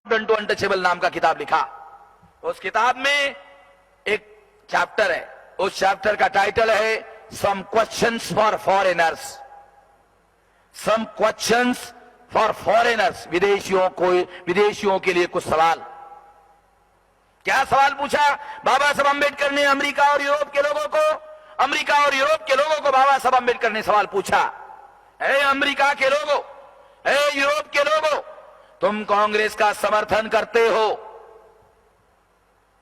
To untouchable नाम का किताब लिखा। उस किताब में एक चैप्टर है, उस चैप्टर का टाइटल है some questions for foreigners. Some questions for foreigners, विदेशियों के लिए कुछ सवाल। क्या सवाल पूछा बाबा साहब अम्बेडकर ने अमेरिका और यूरोप के लोगों को? अमेरिका और यूरोप के लोगों को बाबा साहब अम्बेडकर ने सवाल पूछा, ए अमेरिका के लोगों, ए यूरोप के लोगों, तुम कांग्रेस का समर्थन करते हो?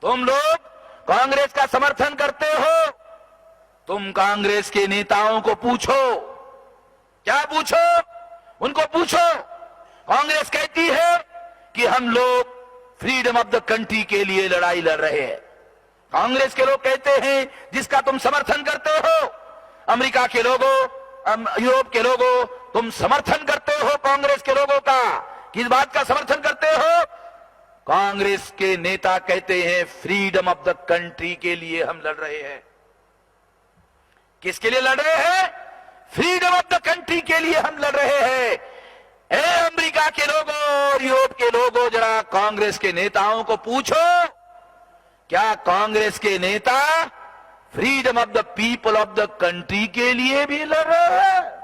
तुम लोग कांग्रेस का समर्थन करते हो? तुम कांग्रेस के नेताओं को पूछो। क्या पूछो? उनको पूछो। कांग्रेस कहती है कि हम लोग फ्रीडम ऑफ द कंट्री के लिए लड़ाई लड़ रहे हैं। कांग्रेस के लोग कहते हैं जिसका तुम समर्थन करते हो, अमेरिका के लोगों, यूरोप के लोगों, तुम समर्थन करते हो कांग्रेस के लोगों का। किस बात का समर्थन करते हो? कांग्रेस के नेता कहते हैं फ्रीडम ऑफ द कंट्री के लिए हम लड़ रहे हैं। किसके लिए लड़ रहे हैं? फ्रीडम ऑफ द कंट्री के लिए हम लड़ रहे हैं। ए अमेरिका के लोगों और यूरोप के लोगों, जरा कांग्रेस के नेताओं को पूछो, क्या कांग्रेस के नेता freedom of the people of the country के लिए भी लड़ रहे हैं?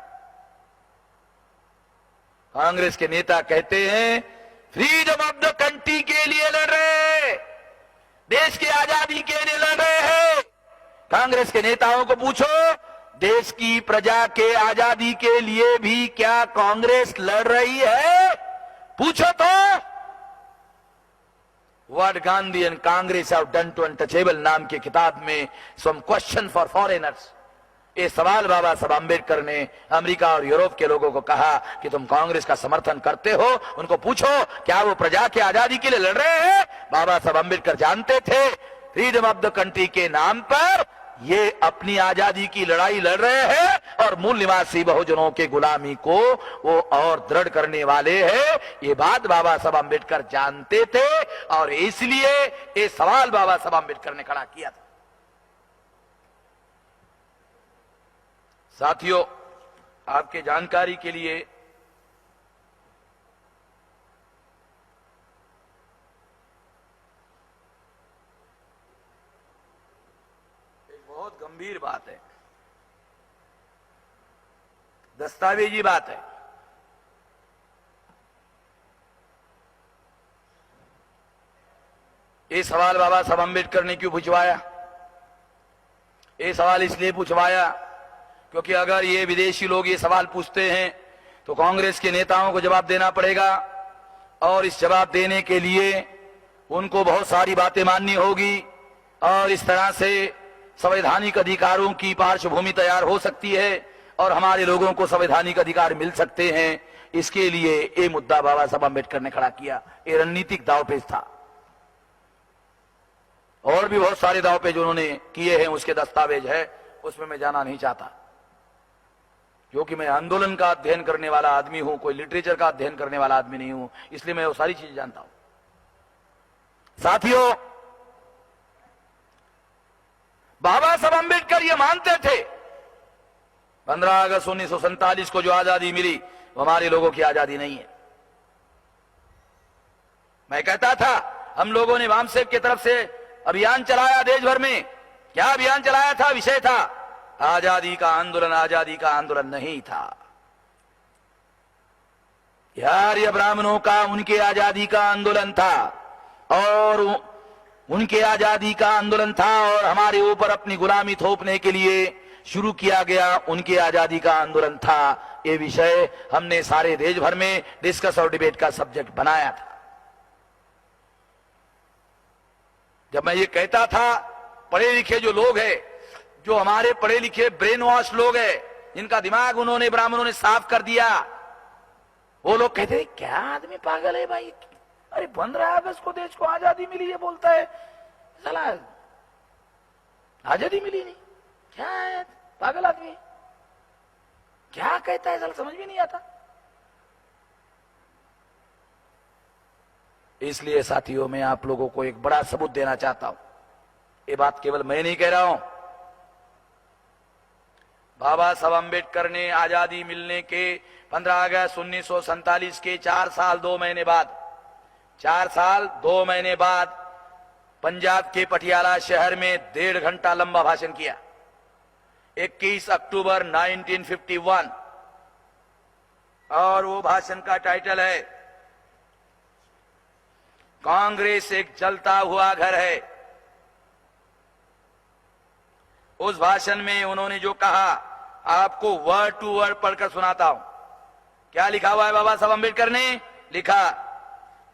कांग्रेस के नेता कहते हैं फ्रीडम ऑफ द कंट्री के लिए लड़ रहे हैं, देश की आजादी के लिए लड़ रहे हैं। कांग्रेस के नेताओं को पूछो, देश की प्रजा के आजादी के लिए भी क्या कांग्रेस लड़ रही है? पूछो तो। What Gandhi and Congress have done to untouchable नाम की किताब में सम क्वेश्चन फॉर फॉरेनर्स, ये सवाल बाबा साहब अम्बेडकर ने अमेरिका और यूरोप के लोगों को कहा कि तुम कांग्रेस का समर्थन करते हो, उनको पूछो क्या वो प्रजा की आजादी के लिए लड़ रहे हैं? बाबा साहब अम्बेडकर जानते थे फ्रीडम ऑफ द कंट्री के नाम पर ये अपनी आजादी की लड़ाई लड़ रहे हैं और मूल निवासी बहुजनों के गुलामी को वो और दृढ़ करने वाले हैं। ये बात बाबा साहब अम्बेडकर जानते थे और इसलिए ये सवाल बाबा साहब अम्बेडकर ने खड़ा किया था। साथियों, आपके जानकारी के लिए एक बहुत गंभीर बात है, दस्तावेजी बात है। ये सवाल बाबा साहब अम्बेडकर ने क्यों पूछवाया? ये सवाल इसलिए पूछवाया क्योंकि अगर ये विदेशी लोग ये सवाल पूछते हैं तो कांग्रेस के नेताओं को जवाब देना पड़ेगा और इस जवाब देने के लिए उनको बहुत सारी बातें माननी होगी और इस तरह से संवैधानिक अधिकारों की पार्श्वभूमि तैयार हो सकती है और हमारे लोगों को संवैधानिक अधिकार मिल सकते हैं। इसके लिए ये मुद्दा बाबा साहब अम्बेडकर ने खड़ा किया। ये रणनीतिक दांवपेच था और भी बहुत सारे दांवपेच उन्होंने किए हैं, उसके दस्तावेज है, उसमें मैं जाना नहीं चाहता क्योंकि मैं आंदोलन का अध्ययन करने वाला आदमी हूं, कोई लिटरेचर का अध्ययन करने वाला आदमी नहीं हूं, इसलिए मैं वो सारी चीजें जानता हूं। साथियों, बाबा साहब अम्बेडकर ये मानते थे 15 अगस्त 1947 को जो आजादी मिली वो हमारे लोगों की आजादी नहीं है। मैं कहता था हम लोगों ने वामसेब की तरफ से अभियान चलाया देश भर में। क्या अभियान चलाया था? विषय था आजादी का आंदोलन। आजादी का आंदोलन नहीं था यार, ये ब्राह्मणों का उनके आजादी का आंदोलन था और उनके आजादी का आंदोलन था और हमारे ऊपर अपनी गुलामी थोपने के लिए शुरू किया गया उनके आजादी का आंदोलन था। ये विषय हमने सारे देश भर में डिस्कस और डिबेट का सब्जेक्ट बनाया था। जब मैं ये कहता था, पढ़े लिखे जो लोग हैं, जो हमारे पढ़े लिखे ब्रेन वॉश लोग हैं, जिनका दिमाग उन्होंने ब्राह्मणों ने साफ कर दिया, वो लोग कहते हैं क्या आदमी पागल है भाई, अरे 15 अगस्त को देश को आजादी मिली है बोलता है, साला आजादी मिली नहीं, क्या है पागल आदमी, क्या कहता है, साला समझ भी नहीं आता। इसलिए साथियों, मैं आप लोगों को एक बड़ा सबूत देना चाहता हूं। ये बात केवल मैं नहीं कह रहा हूं, बाबा साहब अम्बेडकर ने आजादी मिलने के 15 अगस्त 1947 के 4 साल 2 महीने बाद 4 साल 2 महीने बाद पंजाब के पटियाला शहर में 1.5 घंटा लंबा भाषण किया। 21 अक्टूबर 1951 और वो भाषण का टाइटल है कांग्रेस एक जलता हुआ घर है। उस भाषण में उन्होंने जो कहा आपको वर्ड टू वर्ड पढ़कर सुनाता हूं। क्या लिखा हुआ है बाबा साहब अम्बेडकर ने? लिखा,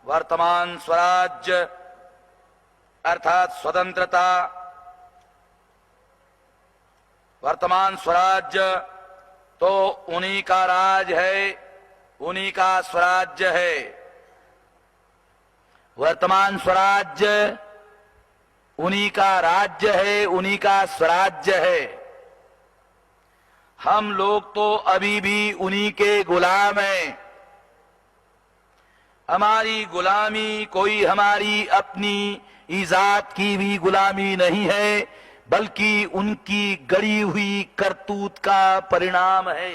वर्तमान स्वराज्य अर्थात स्वतंत्रता, वर्तमान स्वराज्य तो उन्हीं का राज है, उन्हीं का स्वराज्य है। वर्तमान स्वराज्य उन्हीं का राज्य है, उन्हीं का स्वराज्य है। हम लोग तो अभी भी उन्हीं के गुलाम हैं। हमारी गुलामी कोई हमारी अपनी इजात की भी गुलामी नहीं है, बल्कि उनकी गड़ी हुई करतूत का परिणाम है।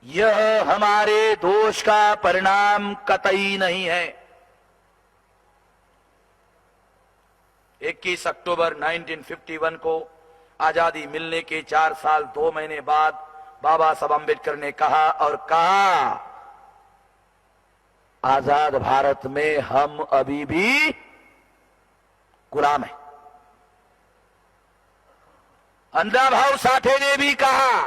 यह हमारे दोष का परिणाम कतई नहीं है। 21 अक्टूबर 1951 को आजादी मिलने के 4 साल 2 महीने बाद बाबा साहब अम्बेडकर ने कहा और कहा, आजाद भारत में हम अभी भी गुलाम हैं। अन्नाभाऊ साठे ने भी कहा,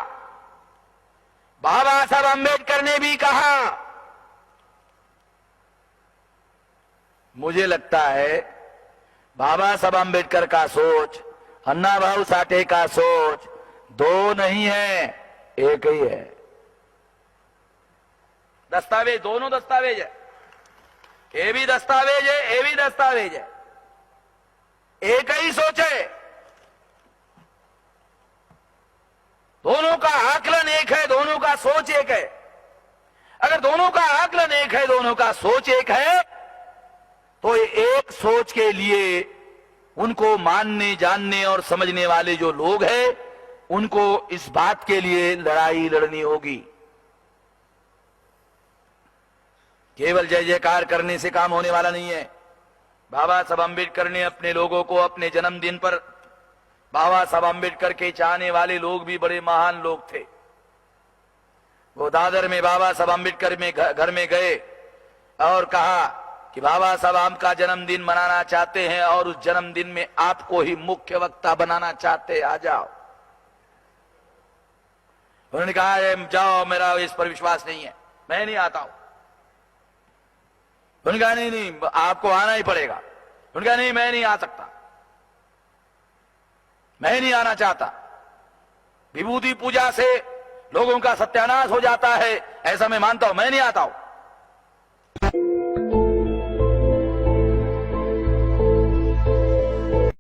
बाबा साहब अम्बेडकर ने भी कहा। मुझे लगता है बाबा साहब अम्बेडकर का सोच, अन्नाभाऊ साठे का सोच दो नहीं है, एक ही है। दस्तावेज, दोनों दस्तावेज है। ये भी दस्तावेज है, ये भी दस्तावेज है। एक ही सोच है। दोनों का आकलन एक है, दोनों का सोच एक है। अगर दोनों का आकलन एक है, दोनों का सोच एक है, तो एक सोच के लिए उनको मानने, जानने और समझने वाले जो लोग हैं, उनको इस बात के लिए लड़ाई लड़नी होगी। केवल जय जयकार करने से काम होने वाला नहीं है। बाबा साहब अम्बेडकर ने अपने लोगों को अपने जन्मदिन पर, बाबा साहब अम्बेडकर के चाहने वाले लोग भी बड़े महान लोग थे। वो दादर में बाबा साहब अम्बेडकर में घर में गए और कहा कि बाबा साहब आपका जन्मदिन मनाना चाहते हैं और उस जन्मदिन में आपको ही मुख्य वक्ता बनाना चाहते, आ जाओ। उन्होंने कहा जाओ, मेरा इस पर विश्वास नहीं है, मैं नहीं आता हूं। उन्होंने कहा नहीं नहीं आपको आना ही पड़ेगा। उन्होंने कहा नहीं मैं नहीं आ सकता, मैं नहीं आना चाहता। विभूति पूजा से लोगों का सत्यानाश हो जाता है, ऐसा मैं मानता हूं, मैं नहीं आता हूं।